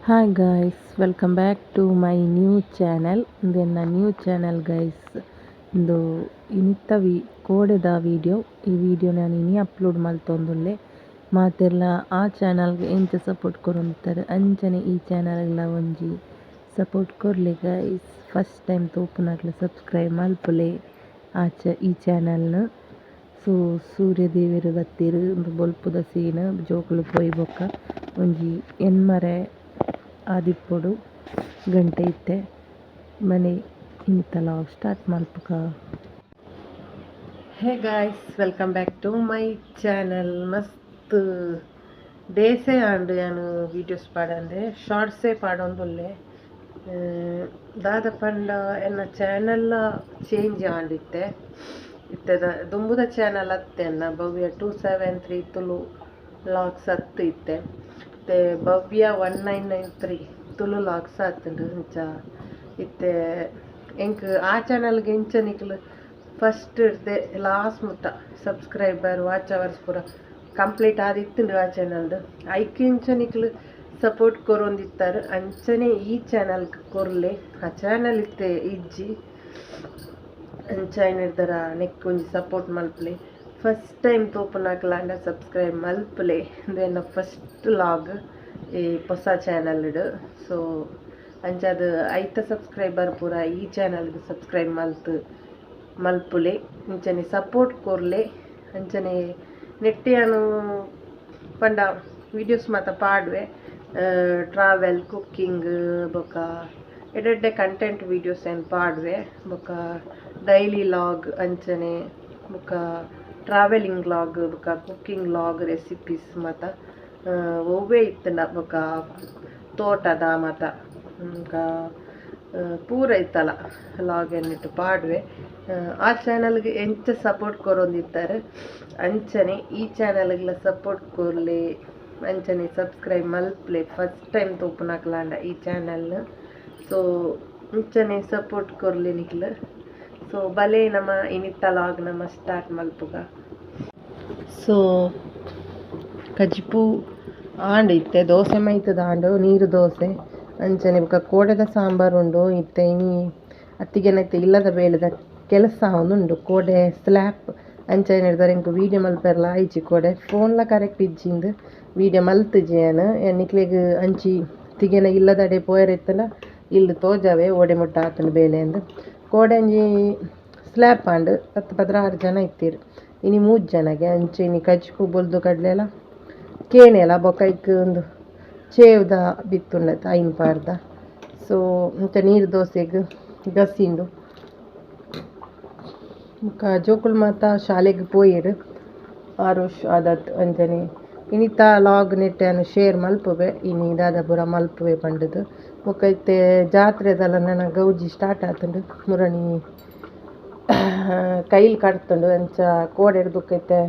Hi guys, welcome back to my new channel. ನನ್ನ new channel guys ಇಂದು ಕೋಡೆದ video ಈ video ನಾನು ಇನಿ upload ಮಲ್ತೊಂದುಲ್ಲೆ ಮಾತೆರ್ಲ ಆ ಚಾನಲ್ಗೆ ಎಂಚ ಸಪೋರ್ಟ್ ಕೊರೊಂದಿತ್ತಾರೆ ಅಂಚನೆ ಈ ಚಾನಲ್ಗಳ ಒಂಜಿ ಸಪೋರ್ಟ್ ಕೊರ್ಲೆ ಗೈಸ್. ಫಸ್ಟ್ ಟೈಮ್ ತೋಪುನಕ್ಲೆ ಸಬ್ಸ್ಕ್ರೈಬ್ ಮಲ್ಪುಲೆ ಈ ಚಾನಲ್ನ. ಸೊ ಸೂರ್ಯದೇವರು ಬತ್ತಿರು ಬೊಲ್ಪುದ ಸೀನ್ ಜೋಕುಲು ಪೋಯಿ ಬೊಕ್ಕ ಒಂಜಿ ಎನ್ಮರೆ ಆದಿಪ್ಪೊಡು ಗಂಟೆ ಇತ್ತೆ ಮನೆ ಇಂತಲ ಸ್ಟಾರ್ಟ್ ಮಲ್ಪುಕ. Hey guys, welcome back to my channel. ಮಸ್ತ್ ಡೇಸೇ ಆಂಡು ಯಾನು ವೀಡಿಯೋಸ್ ಪಾಡಂದೆ ಶಾರ್ಟ್ಸೇ ಪಾಡೊಂದುಲ್ಲೆ ದಾದ ಪಂಡ ಎನ್ನ ಚಾನಲ್ ಚೇಂಜ್ ಆಂಡಿತ್ತೆ ಇತ್ತದ ದುಂಬುದ ಚಾನಲ್ ಅತ್ತೆ ಅನ್ನ ಭವ್ಯ 273 ತುಳು ಲಾಕ್ಸ್ ಅತ್ತು ಇತ್ತೆ ಮತ್ತೆ ಭವ್ಯ 1993 ತುಳು ಲಾಕ್ಸ್ ಆತುಂಡು ಇಂಚ ಇತ್ತೆ ಎಂಕ್ ಆ ಚಾನಲ್ಗೆ ಇಂಚ ನಿಕ್ಲು ಫಸ್ಟ್ ಇರ್ದೆ ಲಾಸ್ಟ್ ಮುಟ್ಟ ಸಬ್ಸ್ಕ್ರೈಬರ್ ವಾಚ್ ಅವರ್ಸ್ ಪೂರ ಕಂಪ್ಲೀಟ್ ಆದಿತ್ತುಂಡು ಆ ಚಾನಲ್ದು ಐಕ್ ಇಂಚ ನಿಕ್ಲು ಸಪೋರ್ಟ್ ಕೊರೊಂದಿತ್ತಾರೆ ಅಂಚನೆ ಈ ಚಾನಲ್ ಕೊರ್ಲೆ ಆ ಚಾನಲ್ ಇತ್ತೆ ಇಜ್ಜಿ ಅಂಚ ನಿರ್ಧಾರ ನೆಕ್ ಒಂಜಿ ಸಪೋರ್ಟ್ ಮಲ್ಪಲೆ. ಫಸ್ಟ್ ಟೈಮ್ ತೋಪುನಕ್ಲಾಂಡ ಸಬ್ಸ್ಕ್ರೈಬ್ ಮಲ್ಪಲೆ ದೆನ್ ಫಸ್ಟ್ ಲಾಗ್ ಈ ಹೊಸ ಚಾನಲ್ಡು. ಸೊ ಅಂಚದು ಐತ ಸಬ್ಸ್ಕ್ರೈಬರ್ ಪೂರ ಈ ಚಾನಲ್ಗೆ ಸಬ್ಸ್ಕ್ರೈಬ್ ಮಲ್ಪುಲೆ ಇಂಚನೆ ಸಪೋರ್ಟ್ ಕೊರ್ಲೆ. ಅಂಚನೆ ನೆಟ್ಟಿಯಾನು ಪಂಡ ವೀಡಿಯೋಸ್ ಮಾತ ಪಾಡುವೆ ಟ್ರಾವೆಲ್ ಕುಕ್ಕಿಂಗ್ ಬೊಕ ಎಡ್ಡೆ ಕಂಟೆಂಟ್ ವೀಡಿಯೋಸ್ ಏನು ಪಾಡುವೆ ಬೊಕ ಡೈಲಿ ಲಾಗ್ ಅಂಚನೆ ಬೊಕ ಟ್ರಾವೆಲಿಂಗ್ ಲಾಗ್ ಬೊಕ ಕುಕ್ಕಿಂಗ್ ಲಾಗ್ ರೆಸಿಪೀಸ್ ಮಾತ ಒವ್ವೇ ಇತ್ತಂಡ ಬೊಕ ತೋಟದ ಮಾತ ಪೂರ ಇತ್ತಲ್ಲ ಲಾಗ್ ಎನ್ನಿಟ್ಟು ಪಾಡುವೆ. ಆ ಚಾನಲ್ಗೆ ಎಂಚ ಸಪೋರ್ಟ್ ಕೊರೊಂದಿತ್ತಾರೆ ಅಂಚನೆ ಈ ಚಾನಲ್ಗೆಲ್ಲ ಸಪೋರ್ಟ್ ಕೊರ್ಲೆ ಅಂಚನೆ ಸಬ್ಸ್ಕ್ರೈಬ್ ಮಲ್ಪಲೆ. ಫಸ್ಟ್ ಟೈಮ್ ತೋಪುನಕ್ಲಾಂಡ ಈ ಚಾನಲ್ನ. ಸೊ ಇಂಚನೆ ಸಪೋರ್ಟ್ ಕೊರ್ಲೆ ನಿಕ್ಲು. ಸೊ ಬಲೆ ನಮ್ಮ ಇನಿತ್ತ ಲಾಗ್ ನಮ್ಮ ಸ್ಟಾರ್ಟ್ ಮಲ್ಪುಗ. ಸೊ ಕಜ್ಪು ಆಂಡ್ ಇತ್ತೆ ದೋಸೆ ಮೈತದ ಆಂಡು ನೀರು ದೋಸೆ ಅಂಚನೆ ಬೊಕ ಕೋಡೆದ ಸಾಂಬಾರು ಉಂಡು ಇತ್ತೆ ಇನಿ ಅತ್ತಿಗೆನೈತೆ ಇಲ್ಲದ ಬೇಳೆದ ಕೆಲಸ ಉಂಡು ಕೋಡೆ ಸ್ಲ್ಯಾಪ್ ಅಂಚನೆ ಹಿಡ್ದಾರೆ ಇಂಕು ವೀಡಿಯೋ ಮಲ್ಪೆರ್ಲ ಆಯ್ಚಿ ಕೋಡೆ ಫೋನ್ಲ ಕರೆಕ್ಟ್ ಇಜ್ಜಿಂದು ವೀಡಿಯೋ ಮಲ್ತುಜೇನು ಎನ್ನಿಕ್ಲೆಗ್ ಅಂಚಿ ತಿಗೆನ ಇಲ್ಲದಡೆ ಪೋಯರೆತ್ತನ ಇಲ್ಲಿ ತೋಜಾವೆ ಓಡೆ ಮುಟ್ಟ ಆತನ ಬೇಳೆ ಅಂದು ಕೋಡೆ ಒಂಜಿ ಸ್ಲ್ಯಾಪ್ ಆಂಡು 10-16 ಜನ ಇತ್ತೀರು ಇನಿ 3 ಜನಗೆ ಅಂಚೆ ಇನಿ ಕಜ್ಪು ಬೊಲ್ದು ಕಡ್ಲೆಲ ಕೇನೆಲ ಬೊಕ ಇಕ್ ಒಂದು ಚೇವ್ದ ಬಿತ್ತುಂಡತ ಐನ್ ಪಾರ್ದ. ಸೊ ಇಂಚ ನೀರು ದೋಸೆಗ್ ಗಸಿಂದು ಬೊಕ ಜೋಕುಲು ಮಾತ ಶಾಲೆಗೆ ಪೋಯೆರು ಆರುಷ್ ಆದತ್ ಅಂಚನೆ ಇನಿತ ಲಾಗ್ ನೆಟ್ಟೆಯನ್ನು ಶೇರ್ ಮಲ್ಪುವೆ ಇನಿ ದಾದ ಪೂರ ಮಲ್ಪುವೆ ಪಂಡದು ಬೊಕ ಇತ್ತೆ ಜಾತ್ರೆದಲ ನನ್ನ ಗೌಜಿ ಸ್ಟಾರ್ಟ್ ಆತುಂಡು ಮುರಣಿ ಕೈಲಿ ಕಟ್ತುಂಡು ಅಂಚ ಕೋಡೆ ಬೊಕ ಇತ್ತೆ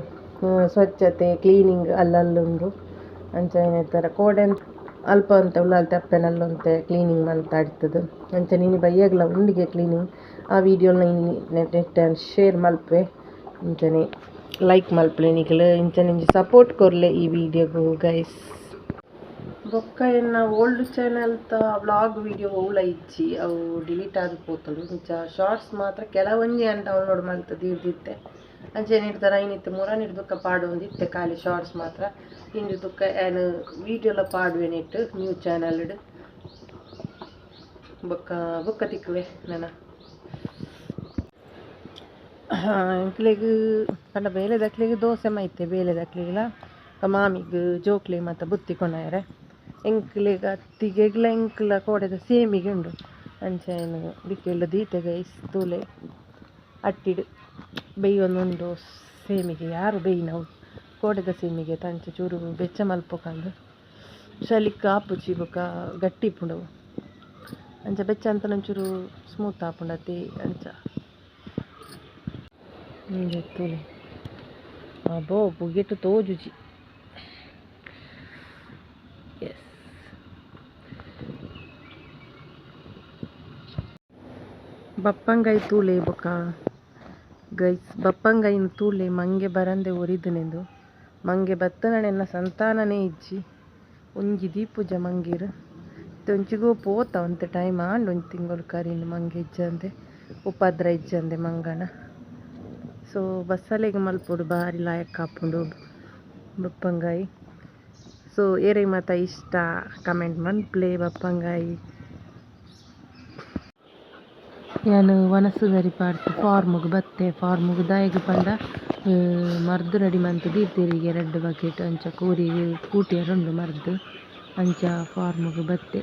ಸ್ವಚ್ಛತೆ ಕ್ಲೀನಿಂಗ್ ಅಲ್ಲಲ್ಲುಂಡು ಅಂಚ ಏನಿರ್ತಾರೆ ಕೋಡೆ ಅಲ್ಪ ಅಂತ ಉಳ್ಳಾಲ್ ತೆಪ್ಪೆನಲ್ಲೊಂತೆ ಕ್ಲೀನಿಂಗ್ ಮಲ್ತಾಡ್ತದೆ ಅಂಚನೆ ಇನಿ ಬಯ್ಯಗ್ಲ ಉಂಡಿಗೆ ಕ್ಲೀನಿಂಗ್ ಆ ವಿಡಿಯೋನ ಇನಿ ನೆಟ್ ಶೇರ್ ಮಲ್ಪೆ ಇಂಚನೆ ಲೈಕ್ ಮಲ್ಪಲೆ ನಿಕ್ಲು ಇಂಚನೆ ಇಂಚ ಸಪೋರ್ಟ್ ಕೊರ್ಲೆ ಈ ವಿಡಿಯೋಗು ಗೈಸ್. ಬೊಕ್ಕ ಎನ್ನ ಓಲ್ಡ್ ಚಾನಲ್ ವ್ಲಾಗ್ ವಿಡಿಯೋ ಅವಳ ಇಚ್ಚಿ ಅವು ಡಿಲೀಟ್ ಆಗಿ ಪೋತಳು ಇಂಚ ಶಾರ್ಟ್ಸ್ ಮಾತ್ರ ಕೆಲವೊಂಜಿ ಅನ್ ಡೌನ್ಲೋಡ್ ಮಲ್ತದ್ದು ಇರ್ದಿತ್ತೆ ಅಂಚನೆ ಇಡ್ತಾರ ಇನ್ನಿತ್ತು ಮುರನಿಡ್ ದುಃಖ ಪಾಡೊಂದಿತ್ತೆ ಖಾಲಿ ಶಾರ್ಟ್ಸ್ ಮಾತ್ರ ಇಂದು ದುಃಖ ಏನು ವೀಡಿಯೋಲ ಪಾಡುವೆ ನೆಟ್ಟು ನ್ಯೂ ಚಾನಲ್ಡ್ ಬೊಕ್ಕ ತಿಕ್ಕುವೆ ನನ್ನ ಇಂಕ್ಲೆಗ್ ಪಂಡ ಬೇಲೆ ದಕ್ಲೆಗ್ ದೋಸೆ ಮೈತೆ ಬೇಲೆ ದಕ್ಲೆಗ್ಲ ಮಾಮಿಗ್ ಜೋಕ್ಲೆ ಮತ್ತು ಬುತ್ತಿ ಕೊನಾಯರೆ ಎಂಕ್ಲೆಗ್ ಅತ್ತಿಗೆಗ್ಲ ಎಂಕ್ಲ ಕೋಡೆದ ಸೇಮಿಗೆ ಉಂಡು ಅಂಚೆನು ದಿಕ್ಕೆಲ್ಲ ದೀತೆ ಗೈಸ್ ತೂಲೆ ಅಟ್ಟಿಡು ಬೇಯೊಂದುಂಡು ಸೇಮಿಗೆ ಯಾರು ಬೇಯಿನವು ಕೋಡೆದ ಸೇಮಿಗೆ ತಂಚೆ ಚೂರು ಬೆಚ್ಚ ಮಲ್ಪೊಕಂದು ಶಲಿಕ್ ಆಪುಜಿ ಬೊಕ ಗಟ್ಟಿ ಪುಂಡವು ಅಂಚ ಬೆಚ್ಚ ಅಂತ ಒಂಚೂರು ಸ್ಮೂತ್ ಆಪುಂಡತಿ ಅಂಚ ಹಿಂಗೆ ತೂಲೆ ಅಬೋ ಪುಗೆಟ್ಟು ತೋಜುಜಿ. ಎಸ್ ಬಪ್ಪಂಗೈ ತೂಲೆ ಬೊಕ ಗೈಸ್ ಬಪ್ಪಂಗೈನ ತೂಲೆ ಮಂಗೆ ಬರಂದೆ ಒರಿದನೆಂದು ಮಂಗೆ ಬತ್ತನನೆನ್ನ ಸಂತಾನನೇ ಇಜ್ಜಿ ಒಂಜಿ ದೀಪುಜ ಮಂಗೇರು ಒಂಚಿಗೂ ಪೋತ ಒಂತೆ ಟೈಮ್ ಆಂಡ್ ಒಂದು ತಿಂಗಳು ಕರೀನು ಮಂಗೆ ಇಜ್ಜಂದೆ ಉಪದ್ರ ಇಜ್ಜಂದೆ ಮಂಗನ. ಸೊ ಬಸ್ಸಲ್ಲಿಗೆ ಮಲ್ಪೊಡು ಬಾರಿ ಲಾಯಕ್ ಹಾಪುಂಡು ಬಪ್ಪಂಗಾಯಿ. ಸೊ ಏರಿಗೆ ಮಾತ ಇಷ್ಟ ಕಮೆಂಟ್ ಮನ್ಪ್ಲೆ ಬಪ್ಪಂಗಾಯಿ. ನಾನು ವನಸುಗರಿ ಪಾಡ್ತು ಫಾರ್ಮುಗೆ ಬತ್ತೆ. ಫಾರ್ಮುಗೆ ದಾಯಿಗೆ ಪಂಡ ಮರ್ದು ರೆಡಿ ಮಂತು ದೀರ್ತಿರಿಗೆ 2 ಬಕೆಟ್ ಅಂಚ ಕೂರಿ ಕೂಟಿಯರುಂಡು ಮರ್ದು ಅಂಚ ಫಾರ್ಮುಗೆ ಬತ್ತೆ.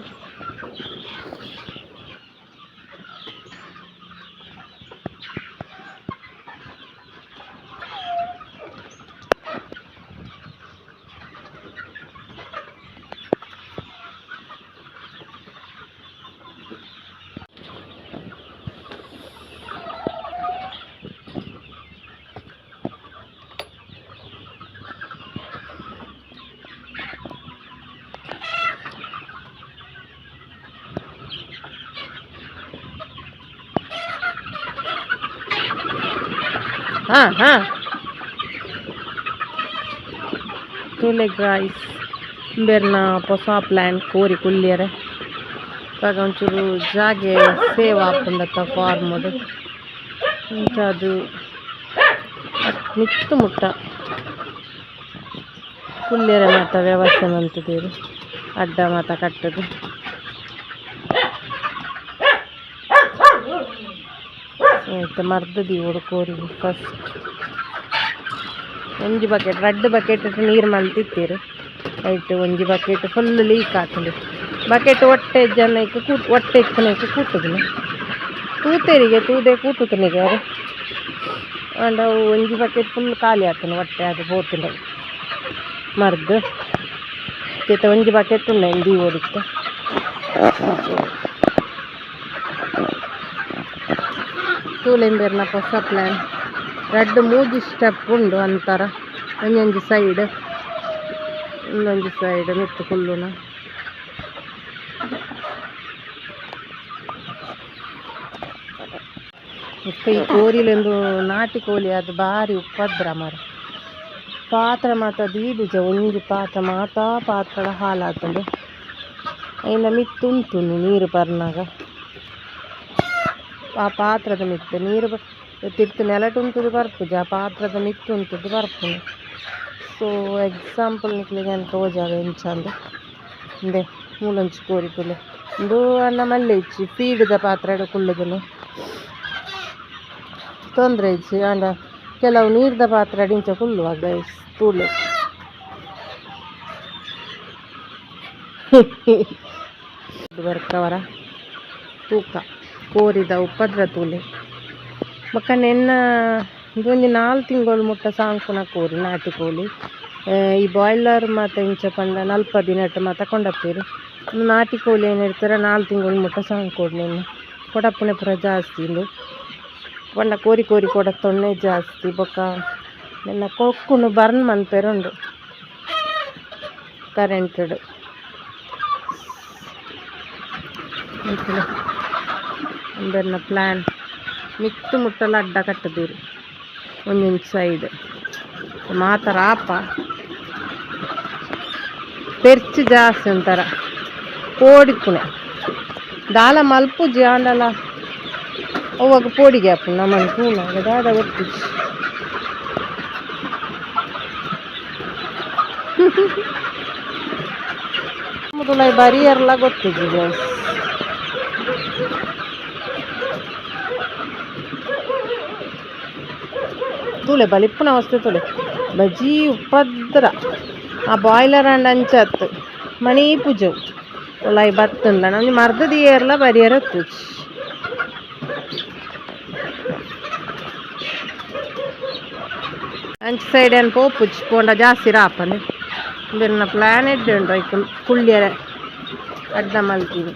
हाँ तुले गाइस बेरना पोसा प्लान कोरी कुल्लियरे पाग ಒಂಚೂರು ಜಾಗೆ ಸೇವ್ ಆಪುಂಡತ್ತ ಫಾರ್ಮ್ ಅದು ಮಿತ್ತು ಮುಟ್ಟ ಕುಲ್ಲಿಯರೆ ಮಾತ ವ್ಯವಸ್ಥೆ ಮಂತಿದ್ದೀರಿ ಅಡ್ಡ ಮಾತ ಕಟ್ಟದು. ಆಯ್ತು ಮರ್ದದಿ ಕೋರಿ ಫಸ್ಟ್ 1 ಬಕೆಟ್ 2 ಬಕೆಟ್ ನೀರು ಮಲ್ತಿತ್ತೀರಿ ಆಯ್ತು. 1 ಬಕೆಟ್ ಫುಲ್ ಲೀಕ್ ಆಗ್ತದೆ. ಬಕೆಟ್ ಹೊಟ್ಟೆ ಜನಕ್ಕೆ ಹೊಟ್ಟೆ ಇಕ್ಕನಕ್ಕೆ ಕೂಟುದು ತೂತೇರಿಗೆ ತೂದೆ ಕೂಟುತ್ತನಿಗೆ ಯಾರು ಅಂಡ್ ಅವು 1 ಬಕೆಟ್ ಫುಲ್ ಖಾಲಿ ಆಗ್ತಾನೆ ಹೊಟ್ಟೆ ಅದು ಹೋತಿಲ್ಲ ಮರ್ದು ಜೊತೆ 1 ಬಕೆಟ್ ಉಂಡೆ ದಿ ಓಡಿತ್ತು. ತೂಲೆಂಬೇರ್ನ ಹೊಸ ಪ್ಲ್ಯಾನ್ 2-3 ಸ್ಟೆಪ್ ಉಂಡು ಅಂತಾರ. ಒಂದೊಂದು ಸೈಡ್ ಇನ್ನೊಂದು ಸೈಡ್ ಮಿತ್ತು ಫುಲ್ಲುನ ಈ ಕೋರಿಲೊಂದು ನಾಟಿ ಕೋಳಿ ಅದು ಭಾರಿ ಉಪದ್ರ ಮರ. ಪಾತ್ರ ಮಾತ ದೀಡುಜ 1 ಪಾತ್ರ ಮಾತಾ ಪಾತ್ರ ಹಾಲಾಗ್ತದೆ. ಇನ್ನ ಮಿತ್ತುಂಟು ನೀರು ಬರ್ನಾಗ ಆ ಪಾತ್ರದ ಮಿತ್ತು ನೀರು ತಿರ್ತು ನೆಲಟುಂಟುದು ಬರ್ಪುಜ ಆ ಪಾತ್ರದ ಮಿತ್ತು ಉಂಟುದು ಬರ್ಪುನು. ಸೊ ಎಕ್ಸಾಂಪಲ್ ನಿಕ್ಲಿಗೆ ಅಂತ ತೋಜಾಗ ಎಂಚಂದು ಇಂದೆ ಮೂಲಂಚು ಕೋರಿ ಕುಲೆ ಇಂದು ಅನ್ನ ಮಲ್ಲೆ ಇಚ್ಚಿ ಫೀಡ್ದ ಪಾತ್ರ ಕುಳ್ಳದನು ತೊಂದರೆ ಇಚ್ಚಿ ಅಂಡ ಕೆಲವು ನೀರ್ದ ಪಾತ್ರ ಡಿಂಚ ಕುಲ್ಲುವ ಗೈಸ್ ತೂಲೆ ಬರ್ಕವರ ತೂಕ ಕೋರಿದ ಉಪದ್ರ ತೂಲೆ ಬಕ್ಕ ನೆನ್ನ ಇದೊಂದು 4 ತಿಂಗಳು ಮುಟ್ಟ ಸಾಂಕುನ ಕೋರಿ ನಾಟಿ ಕೋಳಿ. ಈ ಬಾಯ್ಲರ್ ಮತ್ತು ಇಂಚ ಪಂಡ 40 ದಿನಟ್ಟು ಮಾತ ಕೊಂಡಪ್ಪೇರು. ನಾಟಿ ಕೋಳಿ ಏನಿರ್ತಾರೆ 4 ತಿಂಗಳು ಮುಟ್ಟ ಸಾಂಕೋಡು ನಿನ್ನ ಕೊಡಪ್ಪನೆ ಪುರ ಜಾಸ್ತಿ ಇಂದು ಪಂಡ ಕೋರಿ ಕೋರಿ ಕೊಡತ್ತೊಣ್ಣೆ ಜಾಸ್ತಿ ಬೊಕ್ಕ ನಿನ್ನ ಕೊಕ್ಕುನು ಬರ್ನ್ ಮನ್ಪೇರುಂಡು ಕರೆಂಟೆಡ್ ಅಂದರ್ನ ಪ್ಲ್ಯಾನ್ ಮಿತ್ತು ಮುಟ್ಟಲ ಅಡ್ಡ ಕಟ್ಟದೀರಿ ಒಂದೊಂದು ಸೈಡ್ ಮಾತರ ಆಪ ಪೆರ್ಚಿ ಜಾಸ್ತಿ ಅಂತಾರ ಪೋಡಿಪುಣೆ ದಾಲ ಮಲ್ಪುಜಿ ಆಂಡಲ ಅವಾಗ ಪೋಡಿಗೆ ಆಪು ನಮ್ಮನ್ನು ಪೂನಾಗ ದಾದ ಗೊತ್ತಿಜಿ ಮೊದಲ ಬರಿಯರ್ಲ ಗೊತ್ತಿಜಿ ಗೈಸ್. ತುಳೆ ಬಲಿಪ್ಪನ ಅವಸ್ಥೆ ತುಳೆ ಬಜಿ ಉಪದ್ರ ಆ ಬಾಯ್ಲರ್ ಅಂಡ್ ಅಂಚತ್ತು ಮಣಿ ಪೂಜವು ಒಲಾಯಿ ಬತ್ತುಂಡ ನಮ್ಗೆ ಮರ್ದದಿ ಏರ್ಲ ಬರಿಯರ ತುಜಿ ಅಂಚ ಸೈಡ್ ಏನು ಪೋಪುಜಿ ಪೋಂಡ ಜಾಸ್ತಿ ರಾಪನೆ ಬಿರ್ನ ಪ್ಲಾನ್ ಇಡ್ಡು ಐಕು ಕುಳ್ಳಿಯರ ಅಡ್ಡ ಮಲ್ತೀನಿ.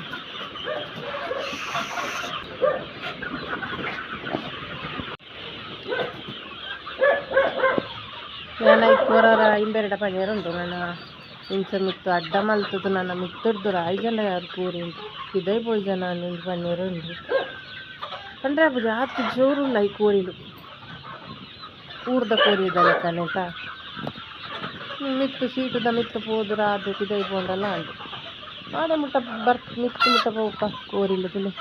ನಾನು ಕೋರಾರ ಇಂಬೆರಡ ಪನಿಯರುಂಟು ನನ್ನ ಇಂಚ ಮಿತ್ತು ಅಡ್ಡ ಮಲ್ತದ್ದು ನನ್ನ ಮಿತ್ತುರ್ದು ರಾಯ್ಜನ ಯಾರು ಕೂರಿ ಇದೇ ಪೋಯ್ ಜನ ನಿಂದು ಪನಿಯರುಂಡು ಅಂದರೆ ಅದು ಜಾಸ್ತಿ ಜೋರುಲ್ಲ ಈ ಕೋರಿಲು ಊರ್ದ ಕೋರಿ ಇದಲ್ಲ ಕನೆತ ಮಿತ್ತು ಸೀಟುದ ಮಿತ್ತು ಪೋದುರ ಅದು ಇದೇ ಪೋಂಡಲ್ಲ ಅಂಡು ಆಡೆ ಮುಟ್ಟ ಮಿತ್ತು ಮುಟ್ಟ ಹೋಗಪ್ಪ ಕೋರಿಲ್ಲ ತುಲೆ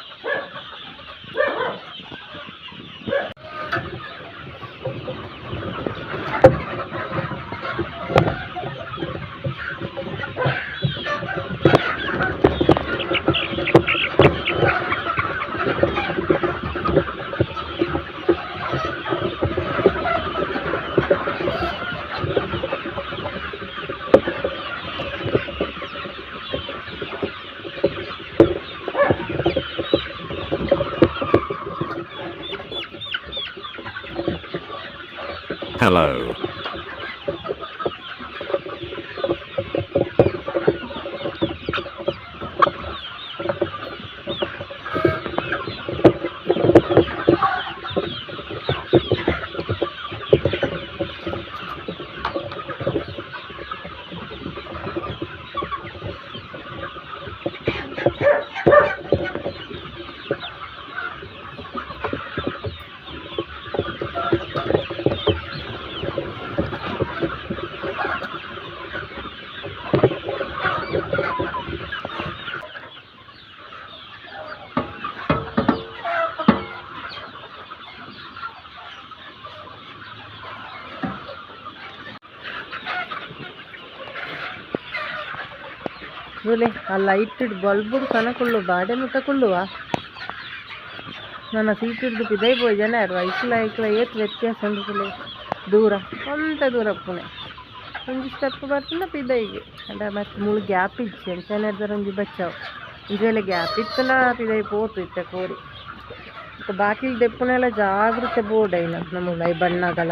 Hello. చూలే ఆ లైట్ బల్బుడు కనకుళ్ళు బాడే ಮುಟ್ಟಕೊಳ್ಳುವ ನನ್ನ ಸೀಟ್ ಹಿಡಿದು ಪಿದೈಪೋಯಿ ಜನ ಯಾರು ಐಕ್ಲ ಏತ್ ವ್ಯತ್ಯಾಸ ಅಂದ್ಕೊಳ್ಳಿ ದೂರ ಒಂತ ದೂರ ಪುಣೆ ಒಂಜಿ ಸ್ಟೆಪ್ ಬರ್ತಿಲ್ಲ ಪಿದೈಗೆ ಅಂದ್ರೆ ಮತ್ತೆ ಮುಳು ಗ್ಯಾಪ್ ಇচ্ছে ಚೆನ್ನಾಗಿದ್ದಾರೆ ಒಂಜಿ ಬಚ್ಚಾವು ಇದೆಲ್ಲ ಗ್ಯಾಪ್ ಇತ್ತಲ್ಲ ಪಿದೈ ಪೋತು ಇತ್ತೆ ಕೋರಿ ಬಾಕಿಲ್ ದೆಪ್ಪುನೆಲ್ಲ ಜಾಗ್ರತೆ ಬೋರ್ಡ್ ಇಲ್ಲ ನಮ್ಮ ಲೈ ಬಣ್ಣಗಲ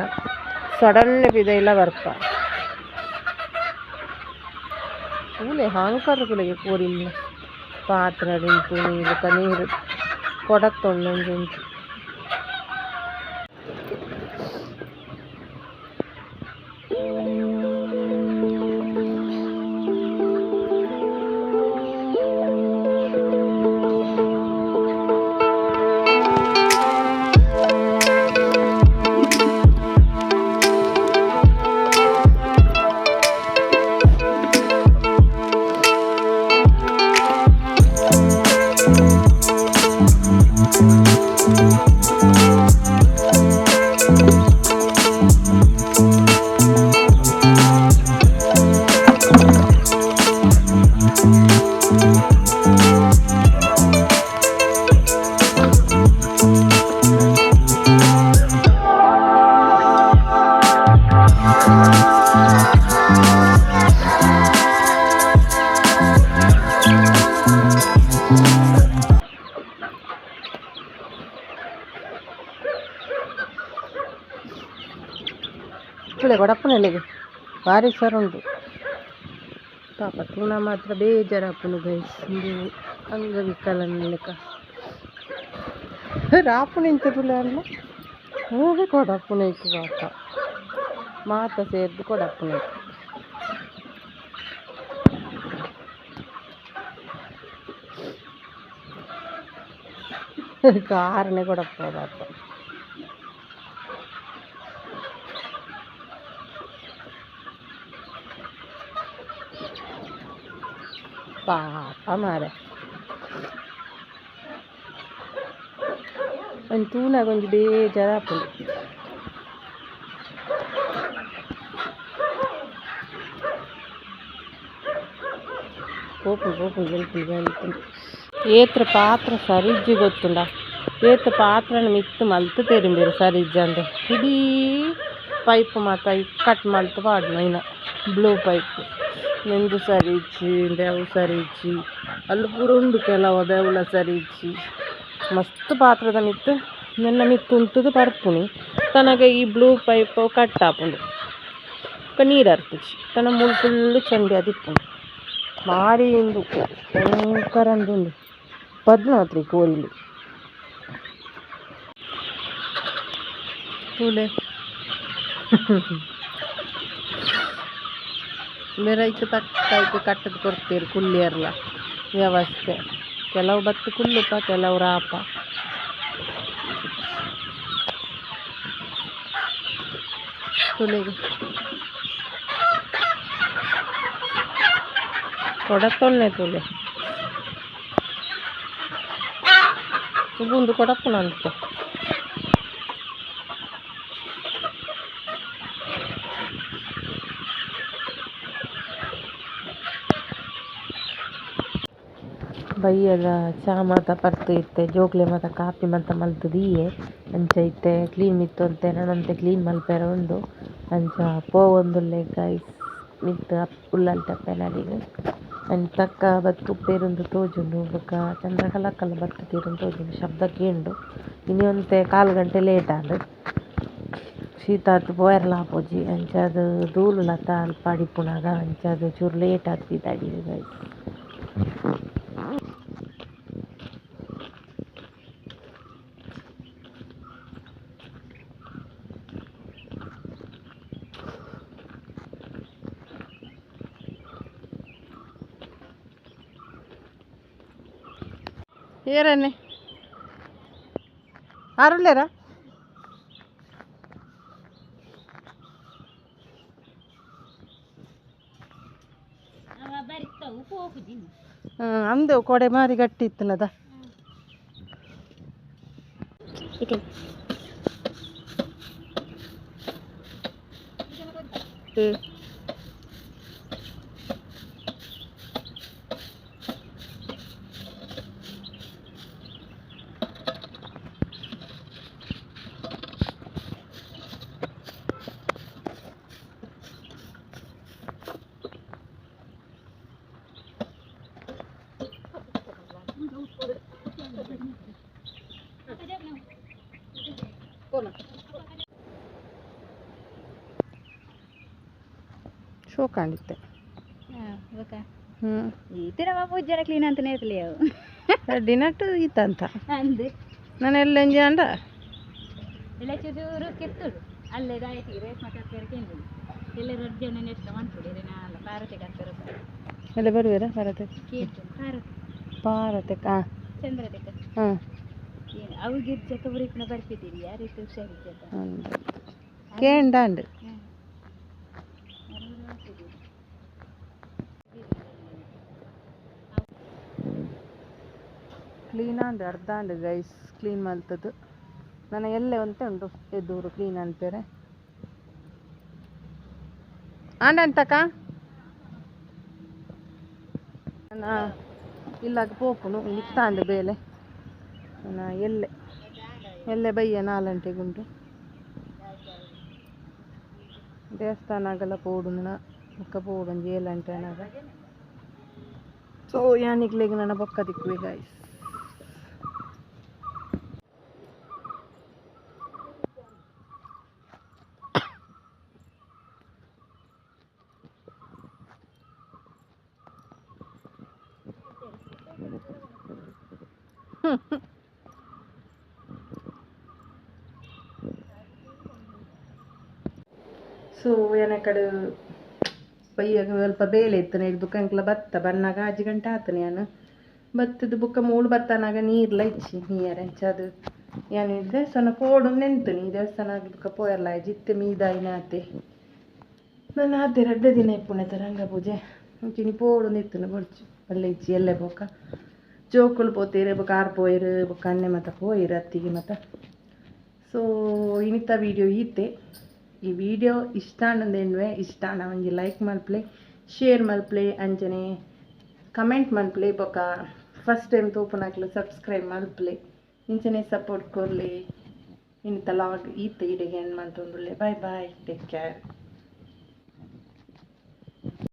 ಸಡನ್ ಪಿದೈಲ ಬರ್ಪ ಕೂಲೆ ಹಾಂಕರ್ ಕುಲೆಗೆ ಕೋರಿಲ್ಲ ಪಾತ್ರ ಉಂಟು ನೀರು ಕೊಡತ್ತೊಂದು ಉಂಟು ಇಪ್ಪಳೆ ಕೊಡಪ್ಪನಲ್ಲಿಗೆ ಭಾರಿ ಸರ್ ಉಂಟು ಪಾಪ ತೂಣ ಮಾತ್ರ ಬೇಜಾರಪ್ಪನು ಗೈಸ್ ಅಂಗವಿಕಲನ ಲೆಕ್ಕ ರಾಪುನ ಇಂತ ತುಲೆ ಅಲ್ಲ ಹೋಗಿ ಕೊಡಪ್ಪನೈಕು ಪಾಪ ಮಾತ ಸೇರ್ದು ಕೊಡಪ್ಪನೈಕು ಕಾರನೇ ಕೊಡಪ್ಪ ಪಾಪ ಪಾಪ ಮಾರೆ ಒಂದು ತೂನಾಗ ಒಂದು ಬೇಜಾರಾಪುಂಡು పోపు వెళ్తుంది ఏత్ర పాత్ర సరిజ్జి గొత్తుండ ఏత్ర పాత్రను మిత్తు మల్తు తెరింబేరు సరిజ్జి అంటే ఇది ಪೈಪ್ ಮಾತ್ರ ಕಟ್ ಮಾಡ್ತಾ ಪಾಡ್ನ ಇನ್ನು ಬ್ಲೂ ಪೈಪ್ ನೆಂದು ಸರಿಜ್ಜಿ ಬೆವು ಸರಿಜ್ಜಿ ಅಲ್ಲಿ ಪೂರ ಉಂಡು ಕೆಲವು ಬೆವುಲ ಸರಿಜ್ಜಿ ಮಸ್ತ್ ಪಾತ್ರದ ಮಿತ್ತು ನನ್ನ ಮಿತ್ತು ಉಂಟುದು ಪರ್ಪುನಿ ತನಗೆ ಈ ಬ್ಲೂ ಪೈಪ್ ಕಟ್ ಹಾಪುಂಡು ನೀರು ಹರ್ಪಿಚ್ಚಿ ತನ ಮುಳು ಫುಲ್ಲು ಚಂಡಿ ಅದಿಪ್ಪುಂಡು ಭಾರಿ ಉಂಡು ಭಯಂಕರ ಅಂದುಂಡು ಪದ್ಮಾವತಿ ಕೋರಿಲು ತುಳೆ ಬೇರೈತೆ ತಕ್ಕ ಕಟ್ಟದು ಕೊಡ್ತೀರಿ ಕುಳ್ಳಿಯರ್ಲ ವ್ಯವಸ್ಥೆ ಕೆಲವು ಬತ್ತು ಕುಳ್ಳುಪ ಕೆಲವು ರಾಪ ತುಳಿಗೆ ಕೊಡತ್ತೊಳ್ಳೆ ತುಳೆ ಬೂಂದು ಕೊಡಪ್ಪು ನಂತೆ ಬೈಯದ ಚಾ ಮಾತ ಪರ್ತೈತೆ ಜೋಕ್ಲೆ ಮಾತ ಕಾಪಿ ಮಾತ ಮಲ್ತದೀಯೆ ಅಂಚ ಐತೆ ಕ್ಲೀನ್ ಮಿತ್ತು ಅಂತೆ ನನ್ನಂತೆ ಕ್ಲೀನ್ ಮಲ್ಪೆರ ಉಂಡು ಅಂಚ ಪೋವೊಂದುಲ್ಲೆ ಗೈಸ್ ಮಿತ್ತು ಉಳ್ಳಲ್ಟಪ್ಪೆನಡಿಗೆ ಅಂಚ ತಕ್ಕ ಬತ್ತು ಉಪ್ಪೇರುಂದು ತೋಜುಂಡು ಬೊಕ ಚಂದ್ರಕಲಕ್ಕಲ್ಲ ಬತ್ತುದೀರುಂದು ತೋಜುಂಡು ಶಬ್ದ ಕೇಂಡು ಇನಿ ಒಂತೆ 4 ಗಂಟೆ ಲೇಟ್ ಆಂಡ್ ಶೀತಾತ್ ಪೋಯರ್ಲ ಆಪೋಜಿ ಅಂಚಾದ್ ದೂಲು ಲತ ಅಲ್ಪ ಅಡಿಪುನಾಗ ಅಂಚಾದ್ ಚೂರು ಲೇಟ್ ಆತ್ಪಿದ ಅಡಿಗೆ ಗೈಸ್ ಏರನ್ನೇ ಆರುಳ್ಳೇರ ಅಂದು ಕೊಡೆ ಮಾರಿ ಗಟ್ಟಿ ಇತ್ತನದ ಶೋ ಕಾಣಿತ್ತೆ ಪೂಜೆ ಕ್ಲೀನ್ ಅಂತಾನೆ ಇರಲಿ ಡಿನಟ್ ಇತ್ತಂತ ನಾನು ಎಲ್ಲ ಎಂಜಿ ಅಂಡ ಎಲ್ಲ ಚೂರು ಕೆತ್ತುಡು ಅಲ್ಲೇ ದಾಯತಿಗೆ ರೇಷ್ಮೆ ಕರ್ಕರೆ ಕೇಂದ್ರ ಎಲ್ಲ ರಜ್ಜನ ನೆಟ್ಟ ಮಾಡ್ಕೊಡಿ ನಾಲ್ಲ ಪಾರತೆ ಕರ್ಕರೆ ಎಲ್ಲ ಬರುವೇರ ಪಾರತೆ ಪಾರತೆ ಕಾ ಚಂದ್ರತೆಕ ಹಾಂ ಅವ್ರಿಗೆ ಜೊತೆ ಬರ್ತಿದ್ದೀವಿ ಯಾರೀತಿ ಹುಷಾರಿದ್ದ ಕೇಂಡಾಂಡ್ ಕ್ಲೀನ್ ಆಂಡ್ ಅರ್ಧ ಅಂಡ್ ಗೈಸ್ ಕ್ಲೀನ್ ಮಲ್ತದ್ದು ನನ್ನ ಎಲ್ಲೆ ಅಂತ ಉಂಟು ಎದ್ದೂರು ಕ್ಲೀನ್ ಅನ್ಪೇರೆ ಆಂಡಂತಕ ನನ್ನ ಇಲ್ಲಾಗ ಪೋಪುನು ನಿಕ್ತಾಂಡು ಬೇಲೆ ನನ್ನ ಎಲ್ಲೆ ಬಯ್ಯ 4 ಗಂಟೆಗುಂಟು ದೇವಸ್ಥಾನಗೆಲ್ಲ ಪೋಡುನ ಬೊಕ್ಕ ಪೋಡೊಂದು 7 ಗಂಟೆನಾಗ ಸೊ ಯಾನಿಗ್ಲೆಗ್ ನನ್ನ ಬೊಕ್ಕ ದಿಕ್ಕುವೆ ಗೈಸ್ ಸೊ ಏನಕಡೆ ಬಯ್ಯಾಗ ಸ್ವಲ್ಪ ಬೇಲೆ ಇತ್ತು ನೆಡ್ ದುಃಖಂಕ್ಲ ಬತ್ತ ಬನ್ನಾಗ 5 ಗಂಟೆ ಆತನ ನಾನು ಬತ್ತದ ಬುಕ್ಕ 3 ಬತ್ತನಾಗ ನೀರ್ಲ ಇಚ್ಚಿ ನೀರು ಎಂಚದು ಏನು ದೇವಸ್ಥಾನ ಪೋಡು ನೆಂತು ನೀ ದೇವಸ್ಥಾನ ಬುಕ್ಕ ಪೋಯರ್ಲ ಜಿತ್ತೆ ಮೀದಾಯಿನಾತೆ ನಾನು ಆತೆ 2 ದಿನ ಇಪ್ಪುಣೆತ ರಂಗ ಪೂಜೆ ಇಂಚಿನಿ ಪೋಡು ನಿತ್ತನ ಬೊಡ್ಚು ಅಲ್ಲೇ ಇಚ್ಚಿ ಎಲ್ಲೇ ಬೋಕ ಜೋಕುಲು ಪೋತೀರೆ ಬೊಕ ಆರು ಪೋಯಿರು ಬೊಕ ಅನ್ನೆ ಮತ ಪೋಯಿರು ಅತ್ತಿಗೆ ಮತ ಸೊ ಇನ್ನಿತ್ತ ವೀಡಿಯೋ ಈತೆ ಈ ವಿಡಿಯೋ ಇಷ್ಟ ಅನ್ನೋದೇನ್ವೆ ಇಷ್ಟ ಒಂಜಿ ಲೈಕ್ ಮಲ್ಪ್ಲೆ ಶೇರ್ ಮಲ್ಪ್ಲೆ ಅಂಚನೆ ಕಮೆಂಟ್ ಮಲ್ಪ್ಲೆ ಬೊಕ ಫಸ್ಟ್ ಟೈಮ್ ತೋಪುನಾಕ್ಲು ಸಬ್ಸ್ಕ್ರೈಬ್ ಮಲ್ಪ್ಲೆ ಇಂಚನೆ ಸಪೋರ್ಟ್ ಕೊರ್ಲೆ ಇನ್ನಿತ ಲಾಗ್ ಈತ ಇಡೆಗೆ ಏನು ಮಾಡ್ತೊಂದುಲ್ಲೆ ಬಾಯ್ ಬಾಯ್ ಟೇಕ್ ಕೇರ್.